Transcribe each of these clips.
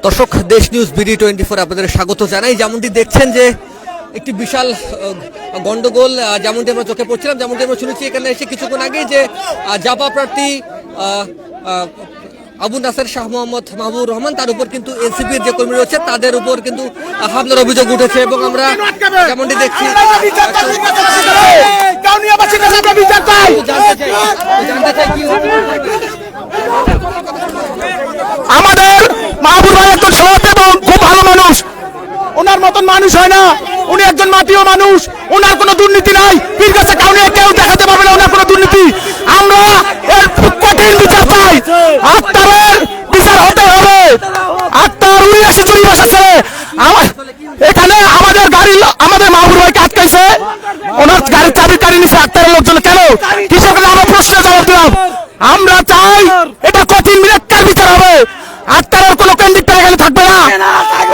দর্শক, দেশ news BD24 আপনাদের স্বাগত জানাই। যেমনটি দেখছেন যে একটি বিশাল গন্ডগোল যেমনটি আমরা চোখে পড়ছিলাম, যেমনটি আমরা শুনেছি এখানে এসে কিছুক্ষণ আগে যে জাপা প্রার্থী আবু নাসের শাহ মোহাম্মদ মাহবুবুর রহমান, তার উপর কিন্তু এনসিপির যে কর্মী রয়েছে তাদের উপর কিন্তু হামলার অভিযোগ উঠেছে এবং আমরা যেমনটি দেখছি আমাদের মাহবুব ভাই একজন সৎ এবং খুব ভালো মানুষ, ওনার মতন মানুষ হয় না। উনি একজন মাটিও মানুষ, ওনার কোনো দুর্নীতি নাই। পীরগাছা কাউনিয়া কেউ দেখাতে পারবে না ওনার কোনো দুর্নীতি। আমরা এর কঠিন বিচার চাই, আক্তারের বিচার হতে হবে। আক্তার 79 চুরি বসা ছেলে এখানে আমাদের গাড়ি, আমাদের মাহবুব ভাইকে আটকাইছে, ওনার গাড়ির চাবি কাড়ি নিছে আক্তারের লোকজন। কেন কৃষকরা আমরা প্রশ্ন জবাব দিলাম। আমরা চাই এটা কঠিন বিচার হবে। আক্তারের কোনো কেন্দ্রিকটা এখানে থাকবে না।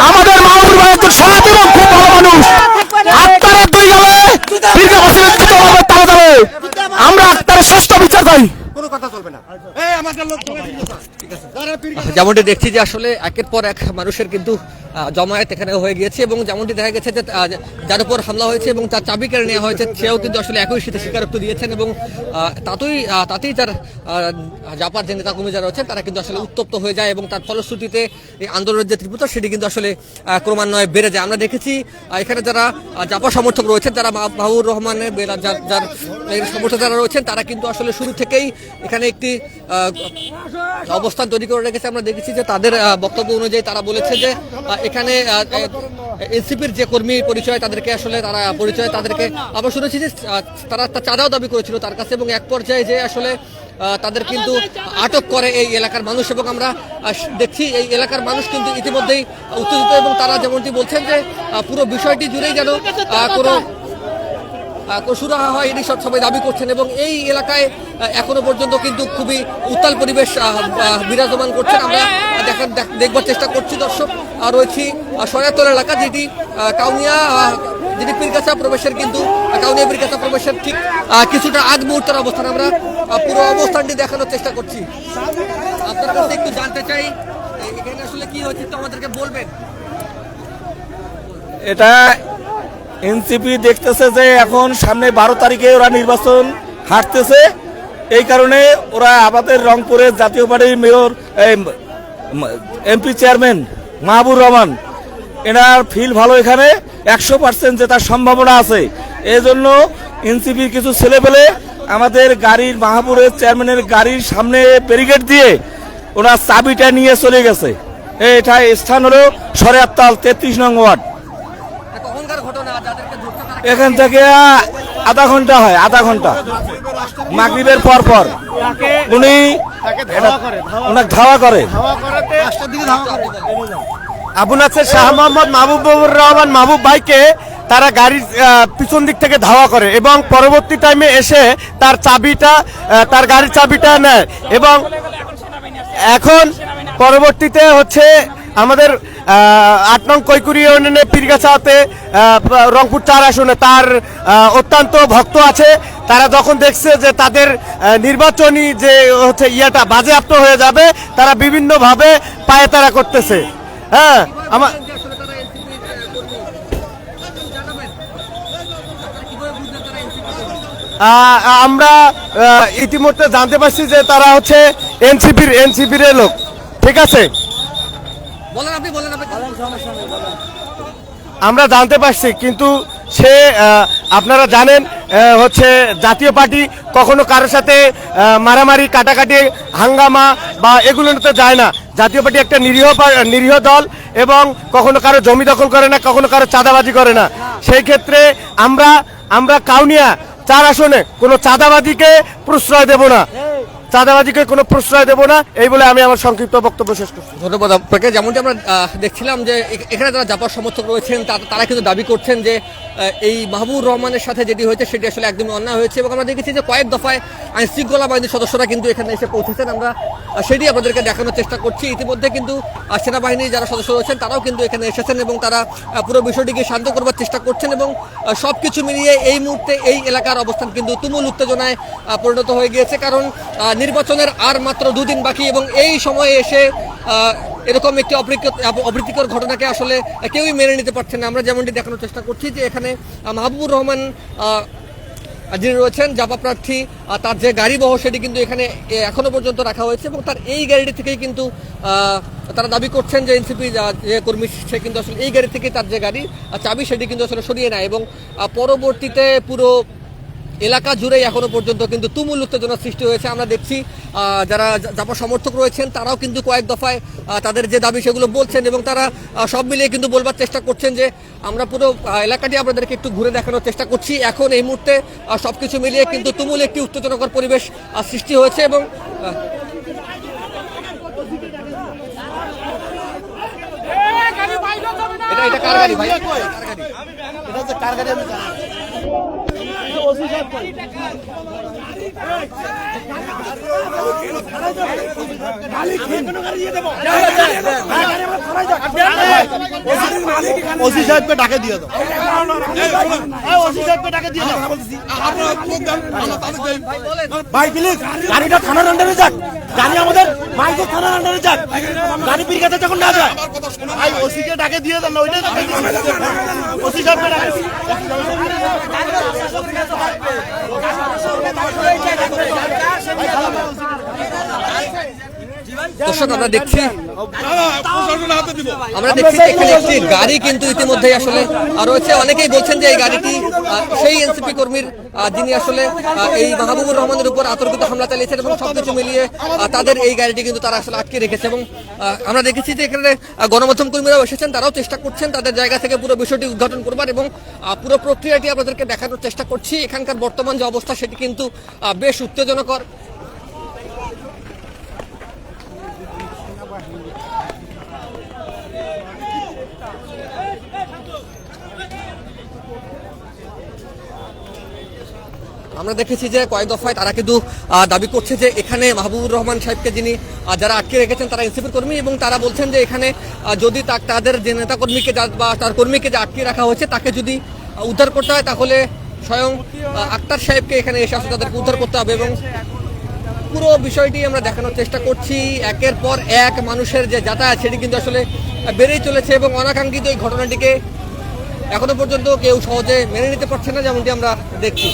আমাদের মাহবুব ভাই একজন সৎ এবং খুব ভালো মানুষ। আক্তারের দুই গেলে তারা যাবে। আমরা আক্তারের ষষ্ঠ বিচার চাই। যেমনটি দেখছি যে আসলে একের পর এক মানুষের কিন্তু জমায়েত এখানে হয়ে গিয়েছে এবং যেমনটি দেখা গেছে যে যার উপর হামলা হয়েছে এবং তার চাবি কেড়ে নেওয়া হয়েছে সেও কিন্তু আসলে একই সাথে স্বীকারোক্তি দিয়েছেন এবং তাতেই তার জাপার যে নেতাকর্মী যারা রয়েছেন তারা কিন্তু আসলে উত্তপ্ত হয়ে যায় এবং তার ফলশ্রুতিতে এই আন্দোলনের যে তীব্রতা সেটি কিন্তু আসলে ক্রমান্বয়ে বেড়ে যায়। আমরা দেখেছি এখানে যারা জাপা সমর্থক রয়েছেন, যারা মাহবুবুর রহমানের যার সমর্থক যারা রয়েছেন তারা কিন্তু আসলে শুরু থেকেই এখানে একটি অবস্থান তৈরি করে রেখেছে। আমরা দেখেছি যে তাদের বক্তব্য অনুযায়ী তারা বলেছে যে এখানে এনসিপির যে কর্মী পরিচয় তাদেরকে আসলে তারা পরিচয় তাদেরকে আমরা শুনেছি যে তারা চাঁদাও দাবি করেছিল তার কাছে এবং এক পর্যায়ে যে আসলে তাদের কিন্তু আটক করে এই এলাকার মানুষ এবং আমরা দেখছি এই এলাকার মানুষ কিন্তু ইতিমধ্যেই উত্তেজিত এবং তারা যেমনটি বলছেন যে পুরো বিষয়টি জুড়েই যেন কোনো সুরাহা হয় এটি সবাই দাবি করছেন এবং এই এলাকায় এখনো পর্যন্ত কিন্তু খুবই উত্তাল পরিবেশ বিরাজমান করছেন। আমরা দেখবার চেষ্টা করছি দর্শক, রয়েছি সয়াতল এলাকা যেটি কাউনিয়া যেটি পীরগাছা প্রবেশের কিন্তু কাউনিয়া পীরগাছা প্রবেশের ঠিক কিছুটা আগ মুহূর্তের অবস্থান। আমরা পুরো অবস্থানটি দেখানোর চেষ্টা করছি। আপনার কাছে একটু জানতে চাই এখানে আসলে কি হচ্ছে, তো আমাদেরকে বলবেন। এটা এনসিপি দেখতেছে যে এখন সামনে 12 তারিখে ওরা নির্বাচন হারতেছে, এই কারণে ওরা আমাদের রংপুরের জাতীয় পার্টির mayor MP chairman Mahbubur Rahman এনার ফিল ভালো, এখানে 100% জেতার সম্ভাবনা আছে। এই জন্য এনসিপির কিছু ছেলেপেলে আমাদের গাড়ির মাহবুবের চেয়ারম্যানের গাড়ির সামনে ব্যারিকেড দিয়ে ওরা চাবিটা নিয়ে চলে গেছে। এটা স্থান হলো সরেয়াত্তাল 33 নং ওয়ার্ড। এখান থেকে আধা ঘন্টা হয়, আধা ঘন্টা মাগরিবের পর পর উনি ওনাকে ধাওয়া করে। আবু নাসের শাহ মোহাম্মদ মাহবুবুর রহমান মাহবুব ভাইকে তারা গাড়ির পিছন দিক থেকে ধাওয়া করে এবং পরবর্তী টাইমে এসে তার চাবিটা, তার গাড়ির চাবিটা নেয় এবং এখন পরবর্তীতে হচ্ছে আমাদের 8 নং কৈকুরি ইউনিয়নে পীরগাছাতে রংপুর 4 আসনে তার অত্যন্ত ভক্ত আছে। তারা যখন দেখছে যে তাদের নির্বাচনী যে হচ্ছে ইয়াটা বাজেয়াপ্ত হয়ে যাবে, তারা বিভিন্নভাবে পায়তারা করতেছে। হ্যাঁ, আমরা ইতিমধ্যে জানতে পারছি যে তারা হচ্ছে এনসিপির লোক। ঠিক আছে, আমরা জানতে পারছি, কিন্তু সে আপনারা জানেন হচ্ছে জাতীয় পার্টি কখনো কারোর সাথে মারামারি কাটাকাটি হাঙ্গামা বা এগুলোতে যায় না। জাতীয় পার্টি একটা নিরীহ দল এবং কখনো কারো জমি দখল করে না, কখনো কারো চাঁদাবাজি করে না। সেই ক্ষেত্রে আমরা কাউনিয়া 4 আসনে কোনো চাঁদাবাজিকে প্রশ্রয় দেব না, চাঁদাবাজিকে কোনো প্রশ্রয় দেব না, এই বলে আমি আমার সংক্ষিপ্ত বক্তব্য শেষ করছি। ধন্যবাদ আপনাকে। যেমনটি আমরা দেখছিলাম যে এখানে যারা জাপার সমর্থক রয়েছেন তারা কিন্তু দাবি করছেন যে এই মাহবুবুর রহমানের সাথে যেটি হয়েছে সেটি আসলে একদমই অন্যায় হয়েছে এবং আমরা দেখেছি যে কয়েক দফায় আইন শৃঙ্খলা বাহিনীর সদস্যরা কিন্তু এখানে এসে পৌঁছেছেন। আমরা সেটি আপনাদেরকে দেখানোর চেষ্টা করছি। ইতিমধ্যে কিন্তু সেনাবাহিনীর যারা সদস্য রয়েছেন তারাও কিন্তু এখানে এসেছেন এবং তারা পুরো বিষয়টিকে শান্ত করবার চেষ্টা করছেন এবং সবকিছু মিলিয়ে এই মুহূর্তে এই এলাকার অবস্থান কিন্তু তুমুল উত্তেজনায় পরিণত হয়ে গিয়েছে। কারণ নির্বাচনের আর মাত্র 2 দিন বাকি, এবং এই সময়ে এসে এরকম একটি অপ্রীতিকর ঘটনাকে আসলে কেউই মেনে নিতে পারছে না। আমরা যেমনটি দেখানোর চেষ্টা করছি যে এখানে মাহবুবুর রহমান যিনি রয়েছেন জাপা প্রার্থী, তার যে গাড়ি বহ সেটি কিন্তু এখানে এখনো পর্যন্ত রাখা হয়েছে, এবং তার এই গাড়িটি থেকেই কিন্তু তারা দাবি করছেন যে এনসিপি যে কর্মী সে কিন্তু আসলে এই গাড়ি থেকে তার যে গাড়ি চাবি সেটি কিন্তু আসলে সরিয়ে নেয়, এবং পরবর্তীতে পুরো এলাকা জুড়েই এখনো পর্যন্ত কিন্তু তুমুল উত্তেজনার সৃষ্টি হয়েছে। আমরা দেখছি যারা জাপা সমর্থক রয়েছেন তারাও কিন্তু কয়েক দফায় তাদের যে দাবি সেগুলো বলছেন, এবং তারা সব মিলিয়ে কিন্তু বলবার চেষ্টা করছেন যে আমরা পুরো এলাকাটি আপনাদেরকে একটু ঘুরে দেখানোর চেষ্টা করছি। এখন এই মুহূর্তে সবকিছু মিলিয়ে কিন্তু তুমুল একটি উত্তেজনাকর পরিবেশ সৃষ্টি হয়েছে, এবং এটা কার গাড়ি ভাই? কার গাড়ি? ওসি সাহেবকে ডাকে দিয়ে দাও, ওসি সাহেবকে ডাকে দিয়ে দাও ভাই, প্লিজ গাড়িটা থানার আন্ডারে যাক, গাড়ি আমাদের মাইকের থানার আন্ডারে যাক, গাড়ি পিরগাতে যখন না যায় ভাই ওসিকে ডাকে দিয়ে দেন না, ওইটাই ওসি সাহেবকে ডাকে। দর্শক আমরা দেখছি এখানে একটি গাড়ি কিন্তু ইতিমধ্যেই আসলে রয়েছে। অনেকেই বলছেন যে এই গাড়িটি সেই এনসিপি কর্মীর যিনি আসলে এই মাহবুবুর রহমানের উপর আতর্কিত হামলা চালিয়েছেন, এবং সবকিছু মিলিয়ে তাদের এই গাড়িটি কিন্তু তারা আসলে আটকে রেখেছে। এবং আমরা দেখেছি যে এখানে গণমাধ্যম কর্মীরাও এসেছেন, তারাও চেষ্টা করছেন তাদের জায়গা থেকে পুরো বিষয়টি উদ্ঘাটন করবার, এবং পুরো প্রক্রিয়াটি আপনাদেরকে দেখানোর চেষ্টা করছি। এখানকার বর্তমান যে অবস্থা সেটি কিন্তু বেশ উত্তেজনাকর। আমরা দেখেছি যে কয়েক দফায় তারা কিন্তু দাবি করছে যে এখানে মাহবুবুর রহমান সাহেবকে যিনি যারা আটকে রেখেছেন তারা এনসিপির কর্মী, এবং তারা বলছেন যে এখানে যদি তাদের যে নেতা কর্মীকে বা তার কর্মীকে যে আটকে রাখা হয়েছে তাকে যদি উদ্ধার করতে হয় তাহলে স্বয়ং আক্তার সাহেবকে এখানে এসে আসলে তাদেরকে উদ্ধার করতে হবে। এবং পুরো বিষয়টি আমরা দেখানোর চেষ্টা করছি। একের পর এক মানুষের যে যাতায়াত সেটি কিন্তু আসলে বেড়েই চলেছে, এবং অনাকাঙ্ক্ষিত এই ঘটনাটিকে এখনো পর্যন্ত কেউ সহজে মেনে নিতে পারছে না, যেমনটি আমরা দেখছি।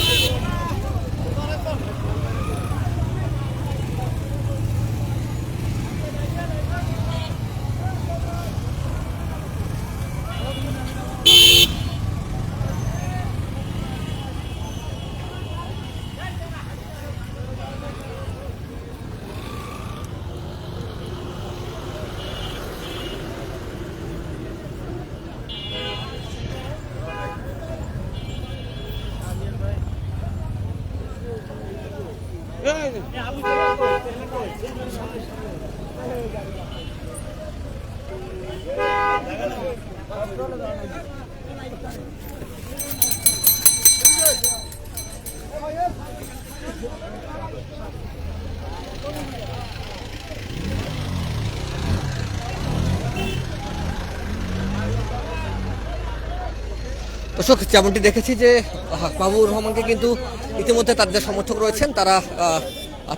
দর্শক যেমনটি দেখেছি যে মাহবুবুর রহমানকে কিন্তু ইতিমধ্যে তার যে সমর্থক রয়েছেন তারা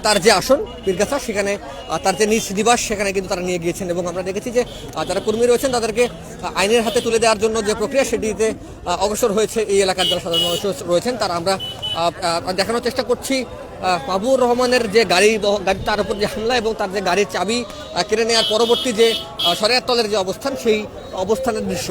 তার যে আসন পীরগাছা সেখানে তার যে নিজ নিবাস সেখানে কিন্তু তারা নিয়ে গিয়েছেন, এবং আমরা দেখেছি যে যারা কর্মী রয়েছেন তাদেরকে আইনের হাতে তুলে দেওয়ার জন্য যে প্রক্রিয়া সেটিতে অগ্রসর হয়েছে এই এলাকার যারা সাধারণ মানুষ রয়েছেন তারা। আমরা দেখানোর চেষ্টা করছি মাহবুবুর রহমানের যে গাড়ি তার উপর যে হামলা এবং তার যে গাড়ির চাবি কেড়ে নেওয়ার পরবর্তী যে শরিয়াতলের যে অবস্থান সেই অবস্থানের দৃশ্য।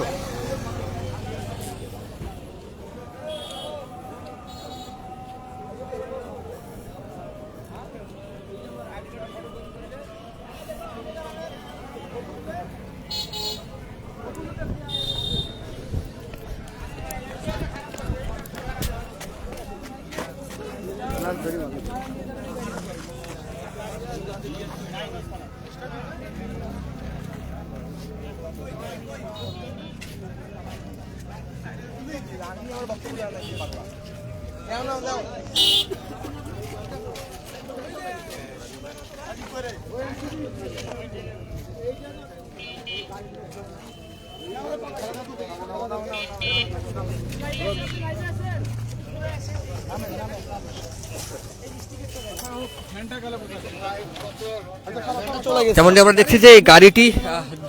যেমনটি আমরা দেখছি যে এই গাড়িটি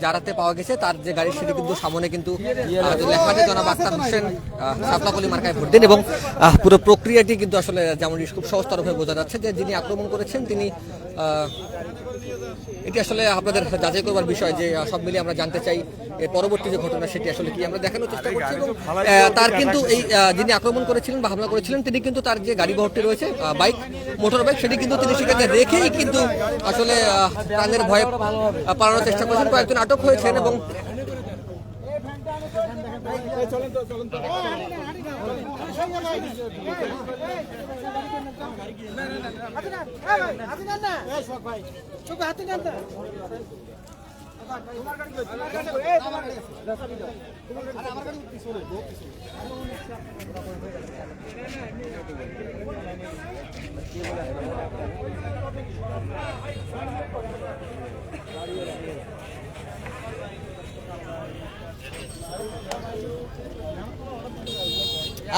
যারাতে পাওয়া গেছে তার যে গাড়ি সেটি কিন্তু সামনে কিন্তু লেখা আছে জনাব আক্তার হোসেন সাতলাকলি মার্কায় ভোট দিন, এবং পুরো প্রক্রিয়াটি কিন্তু আসলে যেমনটি খুব সহজ তরফে বোঝা যাচ্ছে যে যিনি আক্রমণ করেছেন তিনি এটি আসলে আপনাদের যাচাই করবার বিষয় যে সব মিলিয়ে আমরা জানতে চাই এর পরবর্তী যে ঘটনা সেটি আসলে কি আমরা দেখানোর চেষ্টা করছি। এবং তার কিন্তু এই যিনি আক্রমণ করেছিলেন বা হামলা করেছিলেন তিনি কিন্তু তার যে গাড়ি বহরটি রয়েছে বাইক মোটর বাইক সেটি কিন্তু তিনি সেখানে রেখেই কিন্তু আসলে প্রাণের ভয়ে পালানোর চেষ্টা করেছেন। কয়েকজন আটক হয়েছেন এবং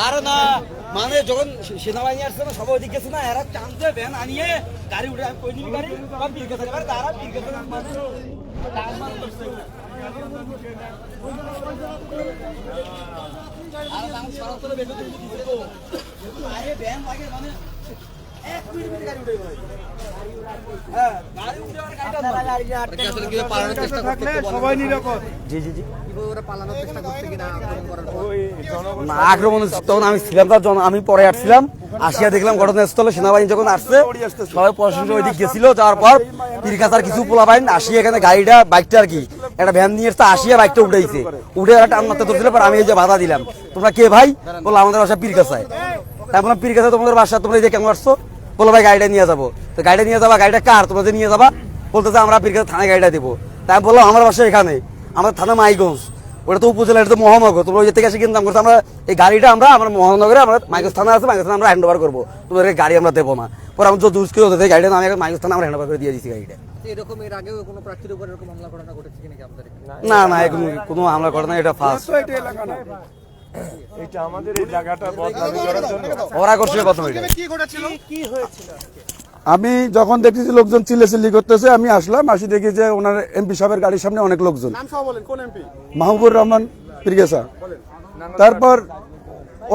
আর না মানে যখন সেনাবাহিনী আসছে না সবাই ওদিকে গেছে না এরা টানতে ভ্যান আনিয়ে গাড়ি উঠে কই নিবি গাড়ি বা বিরকে থাকে এবার তারা বিরকে থাকে মানে টান মান করছে আর নাম সরব করে বের করে দিতে তো আরে ভ্যান লাগে মানে এক মিনিট গাড়ি উঠে গেল। হ্যাঁ গাড়ি উঠে আর গাড়িটা আসলে কি পালানোর চেষ্টা করতে সবাই নিরাপদ। জি জি জি কিভাবে ওরা পালানোর চেষ্টা করছে কিনা আক্রমণ করার পর না আক্রমণ তখন আমি ছিলাম তার আমি পরে আসছিলাম আসিয়া দেখলাম ঘটনাস্থলে সেনাবাহিনী যখন আসছে সবাই প্রশাসন ওই দিক গেছিল যাওয়ার পর পীরকাছার কিছু পোলাবাহিনী আসিয়া এখানে গাড়িটা বাইকটা আর কি একটা ভ্যান নিয়ে এসছে আসিয়া বাইকটা উঠেছে উঠে একটা টান মারতে ধরছিল পর আমি এই যে বাধা দিলাম তোমরা কে ভাই বললো আমাদের বাসা পীরকাছায় তাই বললাম পীরকাছায় তোমাদের বাসা তোমরা এই যে কেমন আসছো বলো ভাই গাড়িটা নিয়ে যাবো তো গাড়িটা নিয়ে যাবা গাড়িটা কার তোমরা যে নিয়ে যাবা বলতেছে আমরা পীরকাছা থানায় গাড়িটা দেবো তাই আমি বললাম আমার বাসা এখানে আমার থানা মাইগঞ্জ ওটা তো উপজেলা এটা তো মহানগর তোমরা ওই থেকে এসে কিনতাম করতে আমরা এই গাড়িটা আমরা আমার মহানগরে আমরা মাইগঞ্জ থানা আছে মাইগঞ্জ থানা আমরা হ্যান্ড ওভার করবো তোমাদের গাড়ি আমরা দেবো না পরে আমি যত ইউজ করে হতে গাড়িটা আমি মাইগঞ্জ থানা আমরা হ্যান্ড ওভার করে দিয়ে দিচ্ছি গাড়িটা। এরকম এর আগেও কোনো প্রার্থীর উপর এরকম হামলা ঘটনা ঘটেছে কিনা কি আপনাদের না না এখন কোনো হামলা করে না এটা ফার্স্ট এটা আমাদের এই জায়গাটা বদনামি করার জন্য ওরা করছে প্রথমে এটা আমি যখন দেখতেছি লোকজন চিল্লাচিল্লি করতেছে আমি আসলাম আসি দেখি যে ওনার এমপি সাহেবের গাড়ির সামনে অনেক লোকজন। মাহবুবুর রহমান পীরগেছা। তারপর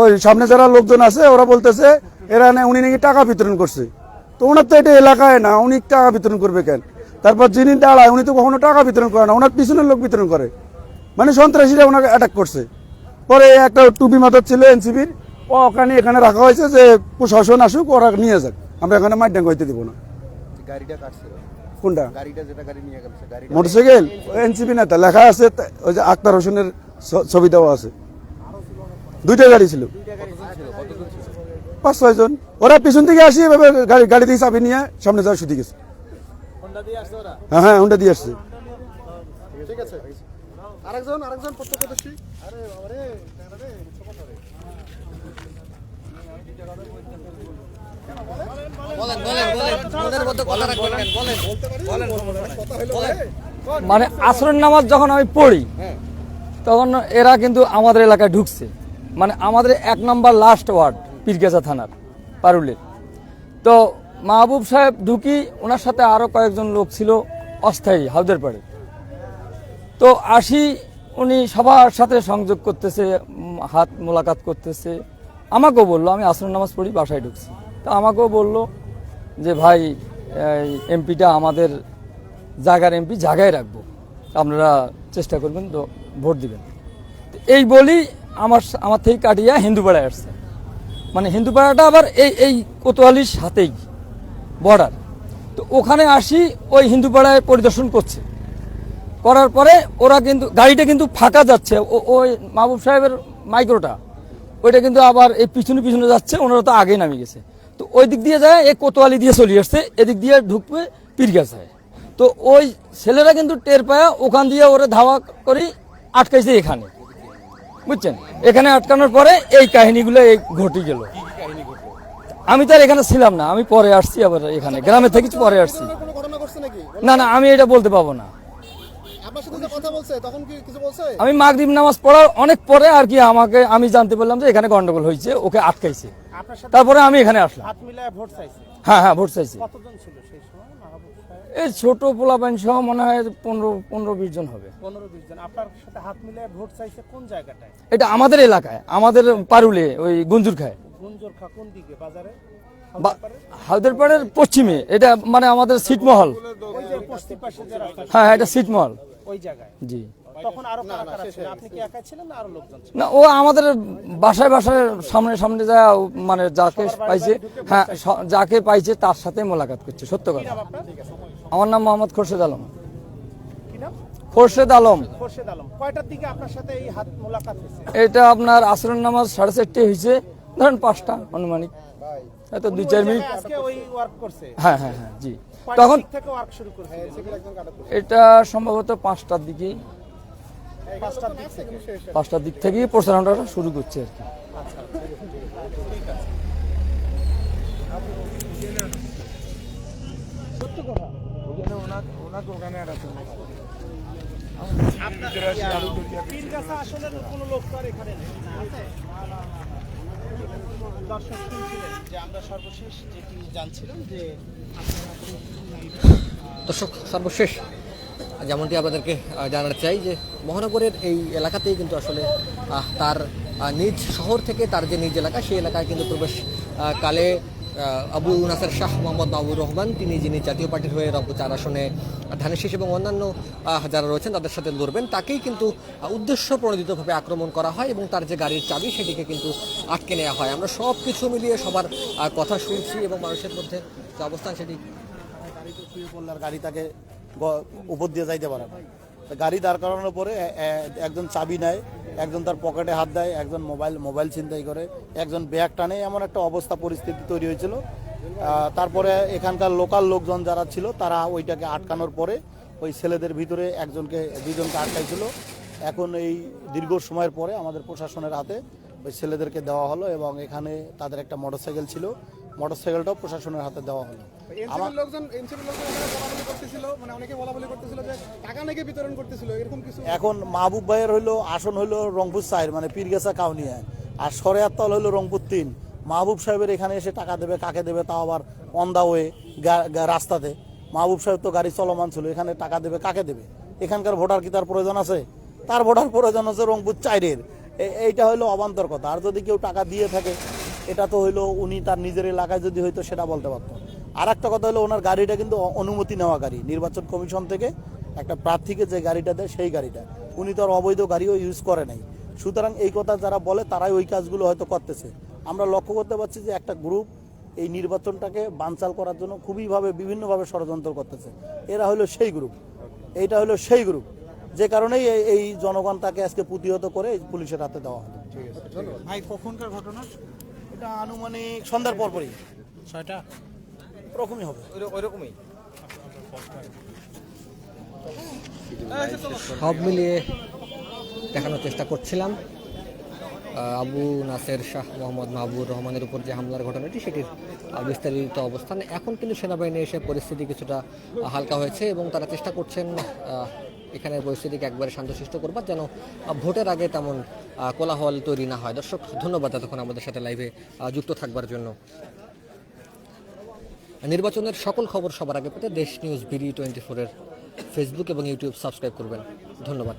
ওই সামনে যারা লোকজন আছে ওরা বলতেছে এরা উনি নাকি টাকা বিতরণ করছে, তো ওনার তো এটা এলাকায় না উনি টাকা বিতরণ করবে কেন। তারপর যিনি দাঁড়ায় উনি তো কখনো টাকা বিতরণ করে না, ওনার পিছনের লোক বিতরণ করে, মানে সন্ত্রাসীরা ওনাকে অ্যাটাক করছে। পরে একটা টুপি মাথার ছিল এনসিবির ওখানে এখানে রাখা হয়েছে যে প্রশাসন আসুক ওরা নিয়ে যাক, আমরা এখানে মাইডাং হইতে দিব না। কোনটা মোটরসাইকেল এনসিবি নেতা লেখা আছে ওই যে আক্তার হোসেনের ছবি দেওয়া আছে। দুইটা গাড়ি ছিল 5-6 জন, ওরা পিছন থেকে আসি এভাবে গাড়ি দিয়ে চাবি নিয়ে সামনে যাওয়া শুধু গেছে। হ্যাঁ হ্যাঁ হুন্ডা দিয়ে আসছে। আরেকজন প্রত্যক্ষদর্শী মানে আসরের নামাজ যখন আমি পড়ি তখন এরা কিন্তু আমাদের এলাকায় ঢুকছে, মানে আমাদের 1 নম্বর লাস্ট ওয়ার্ড পীরগেছা থানার পারুলের। তো মাহবুব সাহেব ঢুকি ওনার সাথে আরো কয়েকজন লোক ছিল অস্থায়ী হাউদের পাড়ে। তো আসি উনি সবার সাথে সংযোগ করতেছে, হাত মোলাকাত করতেছে। আমাকেও বললো আমি আসরের নামাজ পড়ি বাসায় ঢুকছি, তো আমাকেও বললো যে ভাই এমপিটা আমাদের জায়গার এমপি জায়গায় রাখবো, আপনারা চেষ্টা করবেন তো ভোট দিবেন। এই বলি আমার থেকে কাটিয়া হিন্দুপাড়ায় আসছে, মানে হিন্দুপাড়াটা আবার এই কোতোয়ালির সাথেই বর্ডার। তো ওখানে আসি ওই হিন্দুপাড়ায় পরিদর্শন করছে, করার পরে ওরা কিন্তু গাড়িটা কিন্তু ফাঁকা যাচ্ছে, ওই মাহবুব সাহেবের মাইক্রোটা ওইটা কিন্তু আবার এই পিছনে পিছনে যাচ্ছে, ওনারা তো আগেই নামে গেছে। তো ওই দিক দিয়ে যায় এই কোতোয়ালি দিয়ে চলে আসছে, এদিক দিয়ে ঢুকবে পীরগাছায়। তো ওই ছেলেরা কিন্তু টের পায়া ওখান দিয়ে ওরা ধাওয়া করে আটকাইছে এখানে, বুঝছেন। এখানে আটকানোর পরে এই কাহিনীগুলো ঘটে গেল। আমি তো আর এখানে ছিলাম না, আমি পরে আসছি, আবার এখানে গ্রামে থেকে পরে আসছি। না না আমি এটা বলতে পাবো না। আমি মাগরিব নামাজ পড়ার অনেক পরে আর কি আমি জানতে পারলাম যে এখানে গন্ডগোল হয়েছে, ওকে আটকাইছে, তারপরে আমি এখানে আসলাম। হ্যাঁ হ্যাঁ ভোট চাইছে। কতজন ছিল সেই সময় মাহবুব সাহেব? এই ছোট পোলাপাইন সহ মনে হয় 15-20 জন হবে। 15-20 জন আপনার সাথে হাত মিলিয়ে ভোট চাইছে কোন জায়গাটায়? এটা আমাদের এলাকায়, আমাদের পারুলে ওই গুঞ্জুর খায়, গুঞ্জরখা কোন দিকে বাজারে? হায়দ্রাবাদের পশ্চিমে, এটা মানে আমাদের ছিটমহল। ওই যে পশ্চিম পাশে যে রাস্তা, হ্যাঁ এটা ছিটমহল। ওই জায়গায়। জি। তখন আরো কারা কারা ছিল? আপনি কি একাই ছিলেন না আরো লোকজন ছিল? না, ও আমাদের বাসায় বাসায় সামনে সামনে যা মানে যাকে পাইছে, হ্যাঁ যাকে পাইছে তার সাথে মোলাকাত করছে। সত্য কথা। আমার নাম মোহাম্মদ খোরশেদ আলম। কি নাম? খোরশেদ আলম। খোরশেদ আলম। কয়টার দিকে আপনার সাথে এই হাত মোলাকাত হয়েছে? এটা আপনার আসরের নামাজ 4:30 হয়েছে, ধরেন 5টা আনুমানিক, হয়তো 2-4 মিনিট। আজকে ওই ওয়ার্ক করছে? হ্যাঁ হ্যাঁ হ্যাঁ জি। কয়টার তখন দিক থেকে ওয়ার্ক শুরু করছে? এটা সম্ভবত 5টার দিকে, 5টার দিক থেকে। 5টার দিক থেকেই প্রচারণাটা শুরু করছে আর কি। পীরগাছা আসলে কোনো লোক তো আর এখানে নেই। আছে? দর্শক শুনছিলেন যে আমরা সর্বশেষ যেটি জানছিলাম যে দর্শক সর্বশেষ যেমনটি আপনাদেরকে জানাতে চাই যে মহানগরের এই এলাকাতেই কিন্তু আসলে তার নিজ শহর থেকে তার যে নিজ এলাকা সেই এলাকায় কিন্তু প্রবেশ কালে আবু নাসের শাহ মোহাম্মদ মাহবুর রহমান, তিনি যিনি জাতীয় পার্টির হয়ে রংপুর 4 আসনে ধানের শীষ এবং অন্যান্য যারা রয়েছেন তাদের সাথে লড়বেন, তাকেই কিন্তু উদ্দেশ্য প্রণোদিতভাবে আক্রমণ করা হয় এবং তার যে গাড়ির চাবি সেটিকে কিন্তু আটকে নেওয়া হয়। আমরা সব কিছু মিলিয়ে সবার কথা শুনছি এবং মানুষের মধ্যে যে অবস্থান সেটি গাড়ি তাকে উপর দিয়ে যাইতে পারে না। গাড়ি দাঁড় করানোর পরে একজন চাবি নেয়, একজন তার পকেটে হাত দেয়, একজন মোবাইল ছিনতাই করে, একজন ব্যাগ টানে, এমন একটা অবস্থা পরিস্থিতি তৈরি হয়েছিল। তারপরে এখানকার লোকাল লোকজন যারা ছিল তারা ওইটাকে আটকানোর পরে ওই ছেলেদের ভিতরে দুজনকে আটকাইছিল। এখন এই দীর্ঘ সময়ের পরে আমাদের প্রশাসনের হাতে ওই ছেলেদেরকে দেওয়া হলো এবং এখানে তাদের একটা মোটরসাইকেল ছিল, মোটরসাইকেলটাও প্রশাসনের হাতে দেওয়া হলো। এখন মাহবুব ভাইয়ের হইলো আসন হইলো রংপুর 4 মানে পীরগাছা কাউনিয়া, আর সরেয়াতল হইলো রংপুর 3। মাহবুব সাহেবের এখানে এসে টাকা দেবে, কাকে দেবে তাও আবার অন দা ওয়ে রাস্তাতে। মাহবুব সাহেব তো গাড়ি চলমান ছিল, এখানে টাকা দেবে কাকে দেবে? এখানকার ভোটার কি তার প্রয়োজন আছে? তার ভোটার প্রয়োজন আছে রংপুর 4-এর। এইটা হইলো অবান্তর কথা। আর যদি কেউ টাকা দিয়ে থাকে এটা তো হইলো উনি তার নিজের এলাকায় যদি হইতো সেটা বলতে পারতো। আর একটা কথা হলো ওনার গাড়িটা কিন্তু অনুমতি নেওয়া গাড়ি, নির্বাচন কমিশন থেকে একটা প্রার্থীকে যে গাড়িটা দেয় সেই গাড়িটা, উনি তো আর অবৈধ গাড়িও ইউজ করে নাই। সুতরাং এই কথা যারা বলে তারাই ওই কাজগুলো হয়তো করতেছে। আমরা লক্ষ্য করতে পারছি যে একটা গ্রুপ এই নির্বাচনটাকে বানচাল করার জন্য বিভিন্নভাবে ষড়যন্ত্র করতেছে। এরা হলো সেই গ্রুপ, এইটা হলো সেই গ্রুপ, যে কারণেই এই জনগণ তাকে আজকে প্রতিহত করে পুলিশের হাতে দেওয়া হলো। ভাই কখনকার ঘটনা? এটা আনুমানিক সন্ধ্যার পরপরই 6টা ওরকমই হবে। ওইরকমই। সব মিলিয়ে দেখানোর চেষ্টা করছিলাম আবু নাসের শাহ মোহাম্মদ মাহবুর রহমানের উপর যে হামলার ঘটনাটি সেটির বিস্তারিত অবস্থান। এখন কিন্তু সেনাবাহিনী এসে পরিস্থিতি কিছুটা হালকা হয়েছে এবং তারা চেষ্টা করছেন এখানে পরিস্থিতিকে একবারে শান্তশিষ্ট করবার, যেন ভোটের আগে তেমন কোলাহল তৈরি না হয়। দর্শক ধন্যবাদ এতক্ষণ আমাদের সাথে লাইভে যুক্ত থাকবার জন্য। নির্বাচনের সকল খবর সবার আগে পেতে দেশ নিউজ BD24-এর ফেসবুক এবং ইউটিউব সাবস্ক্রাইব করবেন। ধন্যবাদ।